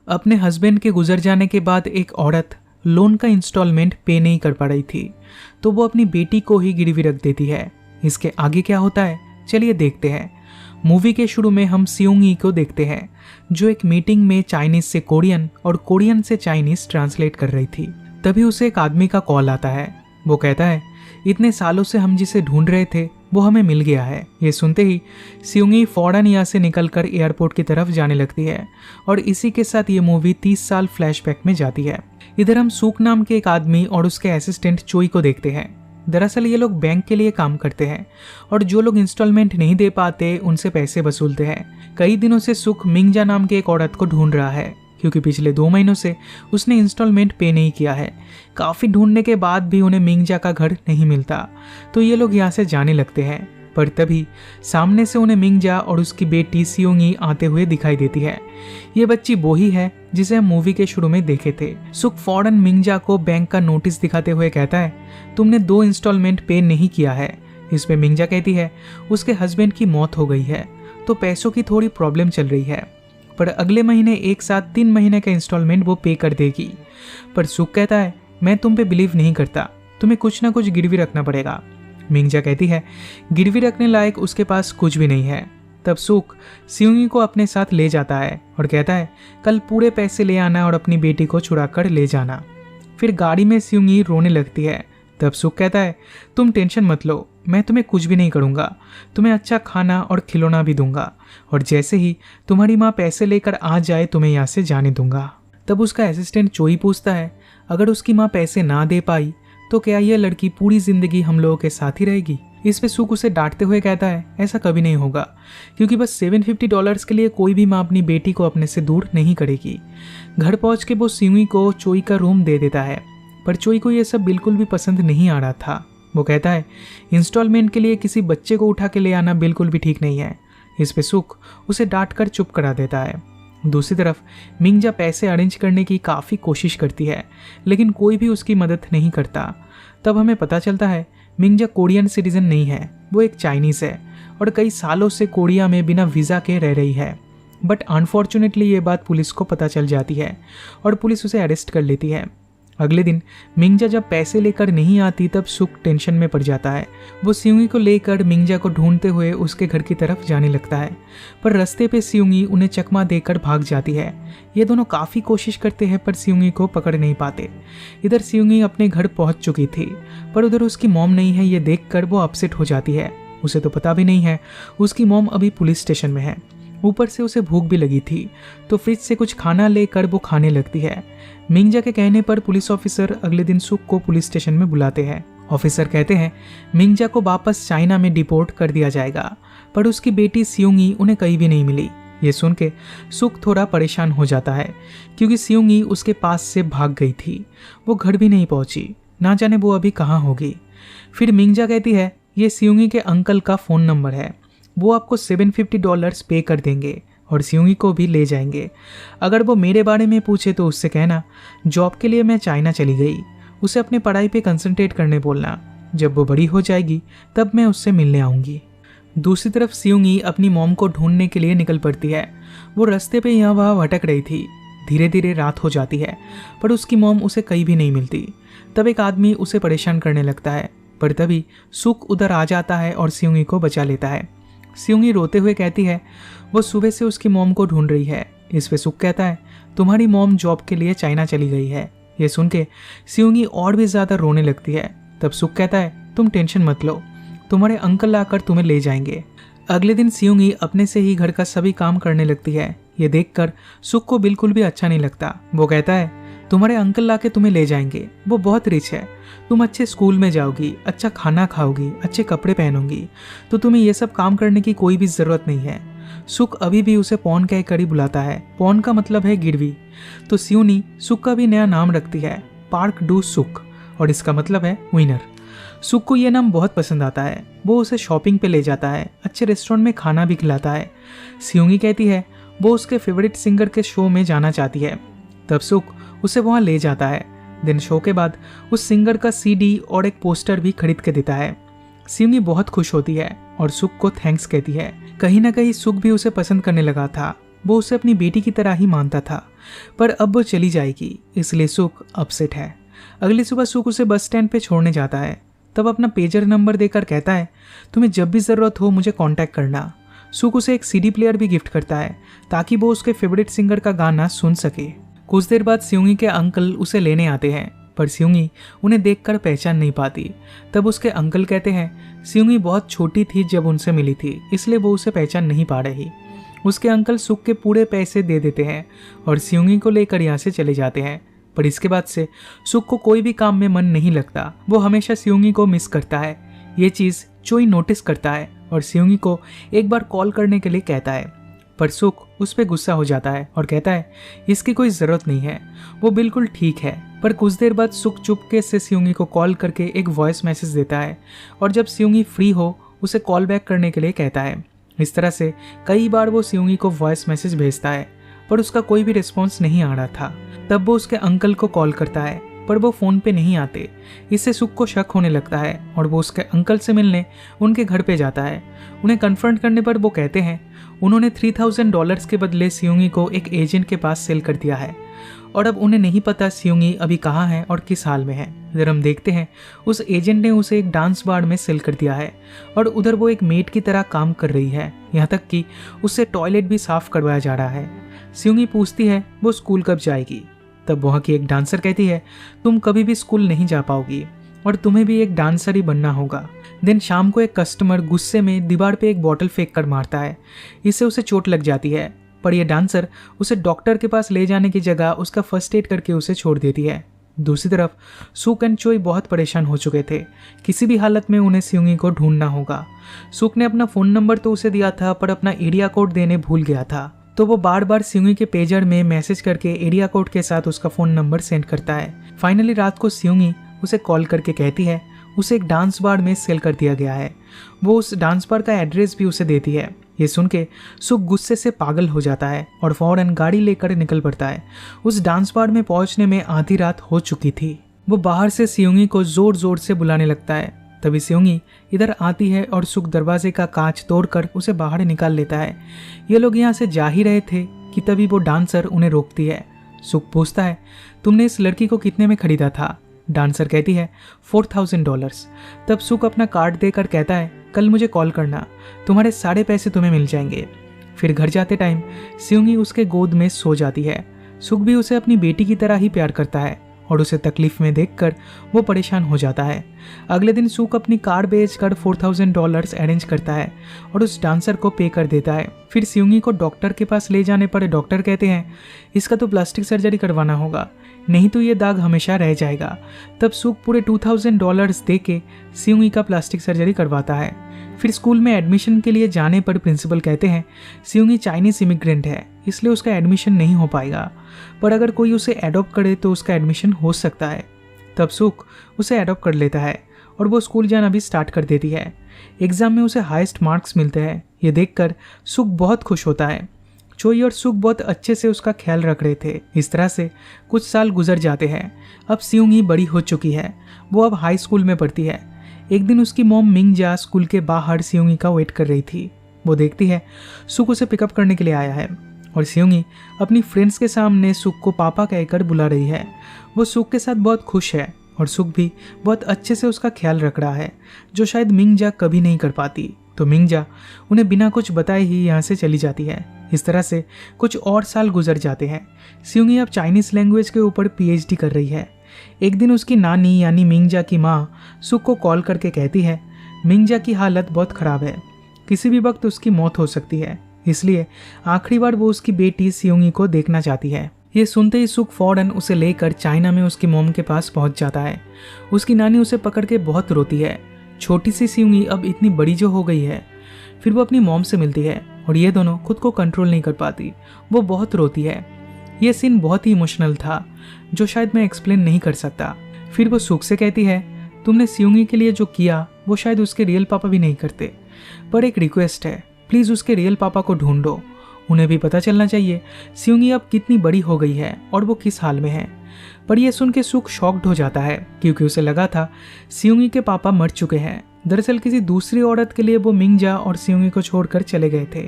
अपने हस्बैंड के गुजर जाने के बाद एक औरत लोन का इंस्टॉलमेंट पे नहीं कर पा रही थी, तो वो अपनी बेटी को ही गिरवी रख देती है। इसके आगे क्या होता है, चलिए देखते हैं। मूवी के शुरू में हम सियोंग ई को देखते हैं, जो एक मीटिंग में चाइनीज से कोरियन और कोरियन से चाइनीज ट्रांसलेट कर रही थी। तभी उसे एक आदमी का कॉल आता है। वो कहता है, इतने सालों से हम जिसे ढूंढ रहे थे वो हमें मिल गया है। ये सुनते ही सियोंग ई फौरन यहाँ से निकलकर एयरपोर्ट की तरफ जाने लगती है और इसी के साथ ये मूवी 30 साल फ्लैशबैक में जाती है। इधर हम सूक नाम के एक आदमी और उसके असिस्टेंट चोई को देखते हैं। दरअसल ये लोग बैंक के लिए काम करते हैं और जो लोग इंस्टॉलमेंट नहीं दे पाते उनसे पैसे वसूलते हैं। कई दिनों से सुक मिंगजा नाम के एक औरत को ढूंढ रहा है, क्योंकि पिछले 2 महीनों से उसने इंस्टॉलमेंट पे नहीं किया है। काफ़ी ढूंढने के बाद भी उन्हें मिंगजा का घर नहीं मिलता, तो ये लोग यहाँ से जाने लगते हैं। पर तभी सामने से उन्हें मिंगजा और उसकी बेटी सियोंग ई आते हुए दिखाई देती है। ये बच्ची वो ही है जिसे हम मूवी के शुरू में देखे थे। सुक फौरन मिंगजा को बैंक का नोटिस दिखाते हुए कहता है, तुमने 2 इंस्टॉलमेंट पे नहीं किया है। इसमें मिंगजा कहती है उसके हस्बैंड की मौत हो गई है, तो पैसों की थोड़ी प्रॉब्लम चल रही है, पर अगले महीने एक साथ 3 महीने का इंस्टॉलमेंट वो पे कर देगी। पर सुक कहता है, मैं तुम पे बिलीव नहीं करता, तुम्हें कुछ ना कुछ गिरवी रखना पड़ेगा। मिंगजा कहती है गिरवी रखने लायक उसके पास कुछ भी नहीं है। तब सुक सियोंग ई को अपने साथ ले जाता है और कहता है, कल पूरे पैसे ले आना और अपनी बेटी को छुड़ा कर ले जाना। फिर गाड़ी में सियोंग ई रोने लगती है। तब सुक कहता है, तुम टेंशन मत लो, मैं तुम्हें कुछ भी नहीं करूँगा, तुम्हें अच्छा खाना और खिलौना भी दूंगा, और जैसे ही तुम्हारी माँ पैसे लेकर आ जाए तुम्हें यहाँ से जाने दूंगा। तब उसका असिस्टेंट चोई पूछता है, अगर उसकी माँ पैसे ना दे पाई तो क्या यह लड़की पूरी जिंदगी हम लोगों के साथ ही रहेगी? इस पे सुक उसे डांटते हुए कहता है, ऐसा कभी नहीं होगा, क्योंकि बस $750 के लिए कोई भी माँ अपनी बेटी को अपने से दूर नहीं करेगी। घर पहुंच के वो सियोंग ई को चोई का रूम दे देता है, पर चोई को यह सब बिल्कुल भी पसंद नहीं आ रहा था। वो कहता है, इंस्टॉलमेंट के लिए किसी बच्चे को उठा के ले आना बिल्कुल भी ठीक नहीं है। इस पे सुक उसे डांट कर चुप करा देता है। दूसरी तरफ मिंगजा पैसे अरेंज करने की काफ़ी कोशिश करती है, लेकिन कोई भी उसकी मदद नहीं करता। तब हमें पता चलता है मिंगजा कोरियन सिटीजन नहीं है, वो एक चाइनीज़ है और कई सालों से कोरिया में बिना वीज़ा के रह रही है। बट अनफॉर्चुनेटली ये बात पुलिस को पता चल जाती है और पुलिस उसे अरेस्ट कर लेती है। अगले दिन मिंगजा जब पैसे लेकर नहीं आती तब सुक टेंशन में पड़ जाता है। वो सियोंग ई को लेकर मिंगजा को ढूंढते हुए उसके घर की तरफ जाने लगता है, पर रास्ते पे सियोंग ई उन्हें चकमा देकर भाग जाती है। ये दोनों काफ़ी कोशिश करते हैं पर सियोंग ई को पकड़ नहीं पाते। इधर सियोंग ई अपने घर पहुंच चुकी थी, पर उधर उसकी मॉम नहीं है। ये देखकर वो अपसेट हो जाती है। उसे तो पता भी नहीं है उसकी मॉम अभी पुलिस स्टेशन में है। ऊपर से उसे भूख भी लगी थी, तो फ्रिज से कुछ खाना लेकर वो खाने लगती है। मिंगजा के कहने पर पुलिस ऑफिसर अगले दिन सुक को पुलिस स्टेशन में बुलाते हैं। ऑफिसर कहते हैं मिंगजा को वापस चाइना में डिपोर्ट कर दिया जाएगा, पर उसकी बेटी सियोंग ई उन्हें कहीं भी नहीं मिली। ये सुन के सुक थोड़ा परेशान हो जाता है, क्योंकि सियोंग ई उसके पास से भाग गई थी। वो घर भी नहीं पहुंची, ना जाने वो अभी कहाँ होगी। फिर मिंगजा कहती है ये सियोंग ई के अंकल का फ़ोन नंबर है, वो आपको $750 पे कर देंगे और सियोंग ई को भी ले जाएंगे। अगर वो मेरे बारे में पूछे तो उससे कहना जॉब के लिए मैं चाइना चली गई, उसे अपने पढ़ाई पे कंसंट्रेट करने बोलना। जब वो बड़ी हो जाएगी तब मैं उससे मिलने आऊँगी। दूसरी तरफ सियोंग ई अपनी मॉम को ढूंढने के लिए निकल पड़ती है। वो रास्ते पे यहाँ वहाँ भटक रही थी। धीरे धीरे रात हो जाती है, पर उसकी मॉम उसे कहीं भी नहीं मिलती। तब एक आदमी उसे परेशान करने लगता है, पर तभी सुक उधर आ जाता है और सियोंग ई को बचा लेता है। सियोंग ई रोते हुए कहती है वो सुबह से उसकी मॉम को ढूंढ रही है। इस पे सुक कहता है तुम्हारी मॉम जॉब के लिए चाइना चली गई है। ये सुन के सियोंग ई और भी ज़्यादा रोने लगती है। तब सुक कहता है तुम टेंशन मत लो, तुम्हारे अंकल आकर तुम्हें ले जाएंगे। अगले दिन सियोंग ई अपने से ही घर का सभी काम करने लगती है। ये देखकर सुक को बिल्कुल भी अच्छा नहीं लगता। वो कहता है तुम्हारे अंकल लाके तुम्हें ले जाएंगे, वो बहुत रिच है, तुम अच्छे स्कूल में जाओगी, अच्छा खाना खाओगी, अच्छे कपड़े पहनोगी, तो तुम्हें ये सब काम करने की कोई भी ज़रूरत नहीं है। सुक अभी भी उसे पॉन कहकर ही बुलाता है। पॉन का मतलब है गिरवी। तो सियोंग ई सुक का भी नया नाम रखती है, पार्क डू सुक, और इसका मतलब है विनर। सुक को यह नाम बहुत पसंद आता है। वो उसे शॉपिंग पे ले जाता है, अच्छे रेस्टोरेंट में खाना भी खिलाता है। सियोंग ई कहती है वो उसके फेवरेट सिंगर के शो में जाना चाहती है। तब सुक उसे वहाँ ले जाता है। दिन शो के बाद उस सिंगर का CD और एक पोस्टर भी खरीद के देता है। सियोंग ई बहुत खुश होती है और सुक को थैंक्स कहती है। कहीं ना कहीं सुक भी उसे पसंद करने लगा था। वो उसे अपनी बेटी की तरह ही मानता था, पर अब वो चली जाएगी इसलिए सुख अपसेट है। अगली सुबह सुख उसे बस स्टैंड पे छोड़ने जाता है, तब अपना पेजर नंबर देकर कहता है तुम्हें जब भी ज़रूरत हो मुझे कांटेक्ट करना। सुख उसे एक सीडी प्लेयर भी गिफ्ट करता है ताकि वो उसके फेवरेट सिंगर का गाना सुन सके। कुछ देर बाद स्योंगी के अंकल उसे लेने आते हैं, पर स्योंगी उन्हें देखकर पहचान नहीं पाती। तब उसके अंकल कहते हैं स्योंगी बहुत छोटी थी जब उनसे मिली थी, इसलिए वो उसे पहचान नहीं पा रही। उसके अंकल सुख के पूरे पैसे दे देते हैं और स्योंगी को लेकर यहाँ से चले जाते हैं। पर इसके बाद से सुख को कोई भी काम में मन नहीं लगता। वो हमेशा स्योंगी को मिस करता है। ये चीज़ चोई नोटिस करता है और स्योंगी को एक बार कॉल करने के लिए कहता है, पर सुख उस पर गुस्सा हो जाता है और कहता है इसकी कोई ज़रूरत नहीं है, वो बिल्कुल ठीक है। पर कुछ देर बाद सुख चुपके से स्योंगी को कॉल करके एक वॉइस मैसेज देता है और जब स्योंगी फ्री हो उसे कॉल बैक करने के लिए कहता है। इस तरह से कई बार वो स्योंगी को वॉइस मैसेज भेजता है, पर उसका कोई भी रिस्पॉन्स नहीं आ रहा था। तब वो उसके अंकल को कॉल करता है, पर वो फ़ोन पे नहीं आते। इससे सुख को शक होने लगता है और वो उसके अंकल से मिलने उनके घर पे जाता है। उन्हें कन्फ्रंट करने पर वो कहते हैं उन्होंने $3000 के बदले स्योंगी को एक एजेंट के पास सेल कर दिया है और अब उन्हें नहीं पता स्योंगी अभी कहाँ है और किस हाल में है। इधर हम देखते हैं उस एजेंट ने उसे एक डांस बार में सेल कर दिया है और उधर वो एक मेड की तरह काम कर रही है, यहाँ तक कि उससे टॉयलेट भी साफ करवाया जा रहा है। स्योंगी पूछती है वो स्कूल कब जाएगी। तब वहाँ की एक डांसर कहती है तुम कभी भी स्कूल नहीं जा पाओगी और तुम्हें भी एक डांसर ही बनना होगा। दिन शाम को एक कस्टमर गुस्से में दीवार पे एक बॉटल फेंक कर मारता है। इससे उसे चोट लग जाती है, पर यह डांसर उसे डॉक्टर के पास ले जाने की जगह उसका फर्स्ट एड करके उसे छोड़ देती है। दूसरी तरफ सुख एंड चोई बहुत परेशान हो चुके थे। किसी भी हालत में उन्हें स्योंगी को ढूंढना होगा। सुख ने अपना फ़ोन नंबर तो उसे दिया था, पर अपना एरिया कोड देने भूल गया था, तो वो बार बार स्योंगी के पेजर में मैसेज करके एरिया कोड के साथ उसका फ़ोन नंबर सेंड करता है। फाइनली रात को स्योंगी उसे कॉल करके कहती है उसे एक डांस बार में सेल कर दिया गया है। वो उस डांस बार का एड्रेस भी उसे देती है। ये सुन के सुख गुस्से से पागल हो जाता है और फौरन गाड़ी लेकर निकल पड़ता है। उस डांस बार में पहुंचने में आधी रात हो चुकी थी। वो बाहर से स्योंगी को जोर जोर से बुलाने लगता है। तभी स्योंगी इधर आती है और सुख दरवाजे का कांच तोड़कर उसे बाहर निकाल लेता है। ये लोग यहाँ से जा ही रहे थे कि तभी वो डांसर उन्हें रोकती है। सुख पूछता है तुमने इस लड़की को कितने में खरीदा था। डांसर कहती है $4000। तब सुख अपना कार्ड देकर कहता है कल मुझे कॉल करना, तुम्हारे सारे पैसे तुम्हें मिल जाएंगे। फिर घर जाते टाइम स्योंगी उसके गोद में सो जाती है। सुख भी उसे अपनी बेटी की तरह ही प्यार करता है और उसे तकलीफ में देखकर वो परेशान हो जाता है। अगले दिन सुख अपनी कार बेचकर $4000 अरेंज करता है और उस डांसर को पे कर देता है। फिर स्योंगी को डॉक्टर के पास ले जाने पर डॉक्टर कहते हैं इसका तो प्लास्टिक सर्जरी करवाना होगा, नहीं तो ये दाग हमेशा रह जाएगा। तब सुख पूरे $2000 दे के स्योंगी का प्लास्टिक सर्जरी करवाता है। फिर स्कूल में एडमिशन के लिए जाने पर प्रिंसिपल कहते हैं स्योंगी चाइनीज इमिग्रेंट है, इसलिए उसका एडमिशन नहीं हो पाएगा, पर अगर कोई उसे एडॉप्ट करे तो उसका एडमिशन हो सकता है। तब सुख उसे एडॉप्ट कर लेता है और वो स्कूल जाना भी स्टार्ट कर देती है। एग्जाम में उसे हाईएस्ट मार्क्स मिलते हैं। ये देखकर सुख बहुत खुश होता है। चोई और सुख बहुत अच्छे से उसका ख्याल रख रहे थे। इस तरह से कुछ साल गुजर जाते हैं। अब स्योंगी बड़ी हो चुकी है, वो अब हाई स्कूल में पढ़ती है। एक दिन उसकी मॉम मिंगजा स्कूल के बाहर स्योंगी का वेट कर रही थी। वो देखती है सुख उसे पिकअप करने के लिए आया है और स्योंगी अपनी फ्रेंड्स के सामने सुख को पापा कहकर बुला रही है। वो सुख के साथ बहुत खुश है और सुख भी बहुत अच्छे से उसका ख्याल रख रहा है, जो शायद मिंगजा कभी नहीं कर पाती। तो मिंगजा उन्हें बिना कुछ बताए ही यहाँ से चली जाती है। इस तरह से कुछ और साल गुजर जाते हैं। स्योंगी अब चाइनीज लैंग्वेज के ऊपर PhD कर रही है। एक दिन उसकी नानी यानी मिंगजा की माँ सुख को कॉल करके कहती है मिंगजा की हालत बहुत ख़राब है, किसी भी वक्त उसकी मौत हो सकती है, इसलिए आखिरी बार वो उसकी बेटी स्योंगी को देखना चाहती है। ये सुनते ही सुख फौरन उसे लेकर चाइना में उसकी मॉम के पास पहुंच जाता है। उसकी नानी उसे पकड़ के बहुत रोती है। छोटी सी स्योंगी अब इतनी बड़ी जो हो गई है। फिर वो अपनी मॉम से मिलती है और ये दोनों खुद को कंट्रोल नहीं कर पाती। वो बहुत रोती है। ये सीन बहुत ही इमोशनल था, जो शायद मैं एक्सप्लेन नहीं कर सकता। फिर वो सुख से कहती है तुमने स्योंगी के लिए जो किया वो शायद उसके रियल पापा भी नहीं करते, पर एक रिक्वेस्ट है, प्लीज़ उसके रियल पापा को ढूंढो। उन्हें भी पता चलना चाहिए स्योंगी अब कितनी बड़ी हो गई है और वो किस हाल में है। पर यह सुन के सुख शॉक्ड हो जाता है, क्योंकि उसे लगा था स्योंगी के पापा मर चुके हैं। दरअसल किसी दूसरी औरत के लिए वो मिंगजा और सियोंगी को छोड़कर चले गए थे।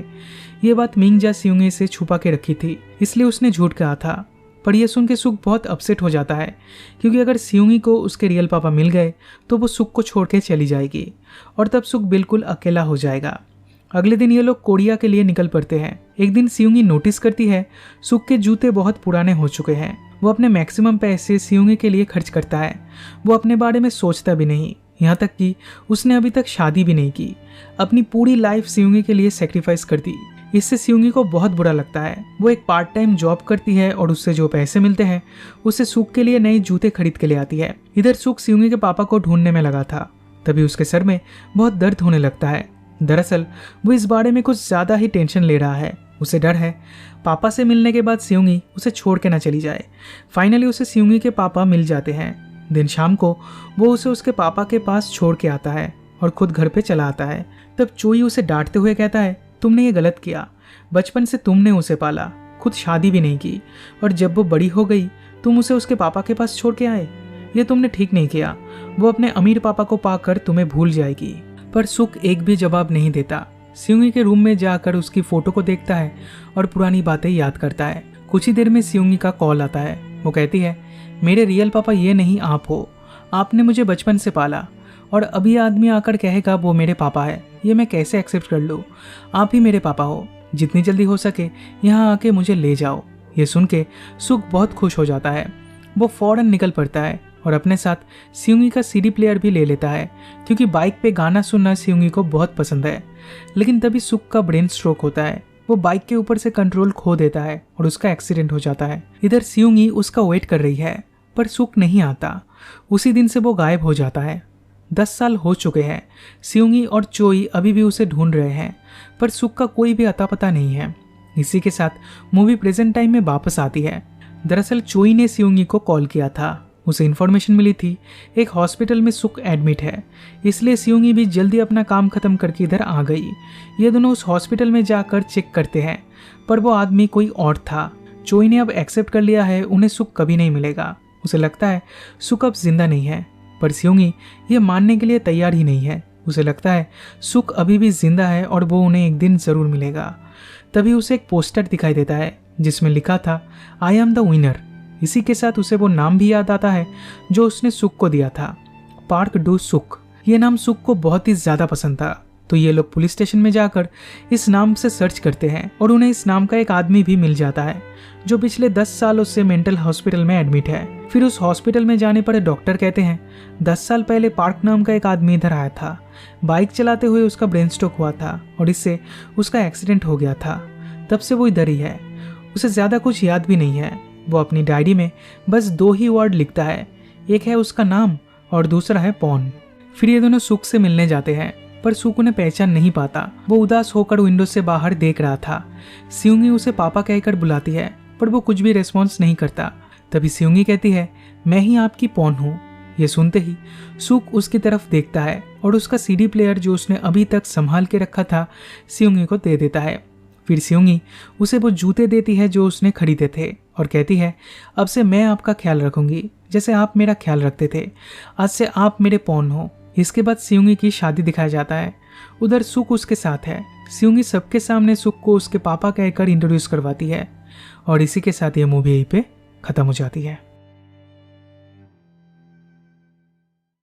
ये बात मिंगजा सियोंगी से छुपा के रखी थी, इसलिए उसने झूठ कहा था। पर यह सुन के सुक बहुत अपसेट हो जाता है, क्योंकि अगर सियोंगी को उसके रियल पापा मिल गए तो वो सुक को छोड़ के चली जाएगी और तब सुक बिल्कुल अकेला हो जाएगा। अगले दिन ये लोग कोरिया के लिए निकल पड़ते हैं। एक दिन सियोंगी नोटिस करती है सुक के जूते बहुत पुराने हो चुके हैं। वो अपने मैक्सिमम पैसे सियोंगी के लिए खर्च करता है। वो अपने बारे में सोचता भी नहीं, यहाँ तक कि उसने अभी तक शादी भी नहीं की। अपनी पूरी लाइफ सियोंगी के लिए सेक्रीफाइस कर दी। इससे सियोंगी को बहुत बुरा लगता है। वो एक पार्ट टाइम जॉब करती है और उससे जो पैसे मिलते हैं उससे सुक के लिए नए जूते खरीद के ले आती है। इधर सुक सियोंगी के पापा को ढूंढने में लगा था, तभी उसके सर में बहुत दर्द होने लगता है। दरअसल वो इस बारे में कुछ ज्यादा ही टेंशन ले रहा है। उसे डर है पापा से मिलने के बाद सियोंगी उसे छोड़ के ना चली जाए। फाइनली उसे सियोंगी के पापा मिल जाते हैं। दिन शाम को वो उसे उसके पापा के पास छोड़ के आता है और खुद घर पे चला आता है। तब चोई उसे डांटते हुए कहता है, तुमने ये गलत किया। बचपन से तुमने उसे पाला, खुद शादी भी नहीं की, और जब वो बड़ी हो गई तुम उसे उसके पापा के पास छोड़ के आए। ये तुमने ठीक नहीं किया। वो अपने अमीर पापा को पाकर तुम्हें भूल जाएगी। पर सुक एक भी जवाब नहीं देता। सियोंगी के रूम में जाकर उसकी फोटो को देखता है और पुरानी बातें याद करता है। कुछ ही देर में सियोंगी का कॉल आता है। वो कहती है, मेरे रियल पापा ये नहीं आप हो। आपने मुझे बचपन से पाला और अभी आदमी आकर कहेगा वो मेरे पापा है, ये मैं कैसे एक्सेप्ट कर लूँ। आप ही मेरे पापा हो। जितनी जल्दी हो सके यहाँ आके मुझे ले जाओ। ये सुन के सुक बहुत खुश हो जाता है। वो फौरन निकल पड़ता है और अपने साथ सियोंगी का सीडी प्लेयर भी ले लेता है, क्योंकि बाइक पे गाना सुनना सियोंगी को बहुत पसंद है। लेकिन तभी सुक का ब्रेन स्ट्रोक होता है। वो बाइक के ऊपर से कंट्रोल खो देता है और उसका एक्सीडेंट हो जाता है। इधर सियोंगी उसका वेट कर रही है, पर सुक नहीं आता। उसी दिन से वो गायब हो जाता है। 10 साल हो चुके हैं। सियोंगी और चोई अभी भी उसे ढूंढ रहे हैं, पर सुक का कोई भी अता पता नहीं है। इसी के साथ मूवी प्रेजेंट टाइम में वापस आती है। दरअसल चोई ने सियोंगी को कॉल किया था। उसे इन्फॉर्मेशन मिली थी एक हॉस्पिटल में सुक एडमिट है, इसलिए सियोंगी भी जल्दी अपना काम खत्म करके इधर आ गई। ये दोनों उस हॉस्पिटल में जाकर चेक करते हैं, पर वो आदमी कोई और था। चोई ने अब एक्सेप्ट कर लिया है उन्हें सुक कभी नहीं मिलेगा। उसे लगता है सुक अब जिंदा नहीं है, पर सियोंगी ये मानने के लिए तैयार ही नहीं है। उसे लगता है सुक अभी भी जिंदा है और वो उन्हें एक दिन जरूर मिलेगा। तभी उसे एक पोस्टर दिखाई देता है जिसमें लिखा था, आई एम द विनर। इसी के साथ उसे वो नाम भी याद आता है जो उसने सुक को दिया था, पार्क डू सुक। ये नाम सुक को बहुत ही ज्यादा पसंद था, तो ये लोग पुलिस स्टेशन में जाकर इस नाम से सर्च करते हैं और उन्हें इस नाम का एक आदमी भी मिल जाता है जो पिछले 10 सालों से मेंटल हॉस्पिटल में एडमिट है। फिर उस हॉस्पिटल में जाने पर डॉक्टर कहते हैं 10 साल पहले पार्क नाम का एक आदमी इधर आया था। बाइक चलाते हुए उसका ब्रेन स्ट्रोक हुआ था और इससे उसका एक्सीडेंट हो गया था। तब से वो इधर ही है। उसे ज्यादा कुछ याद भी नहीं है। वो अपनी डायरी में बस 2 ही वर्ड लिखता है, एक है उसका नाम और दूसरा है पॉन। फिर ये दोनों सुक से मिलने जाते हैं, पर सुक उन्हें पहचान नहीं पाता। वो उदास होकर विंडो से बाहर देख रहा था। सियोंगी उसे पापा कहकर बुलाती है, पर वो कुछ भी रिस्पॉन्स नहीं करता। तभी सियोंगी कहती है, मैं ही आपकी पॉन हूँ। ये सुनते ही सुक उसकी तरफ देखता है और उसका सीडी प्लेयर जो उसने अभी तक संभाल के रखा था सियोंगी को दे देता है। फिर सियोंगी उसे वो जूते देती है जो उसने खरीदे थे और कहती है, अब से मैं आपका ख्याल रखूंगी जैसे आप मेरा ख्याल रखते थे। आज से आप मेरे पॉन हो। इसके बाद सियोंगी की शादी दिखाया जाता है। उधर सुक उसके साथ है। सियोंगी सबके सामने सुक को उसके पापा कहकर इंट्रोड्यूस करवाती है और इसी के साथ ये मूवी यहीं पे खत्म हो जाती है।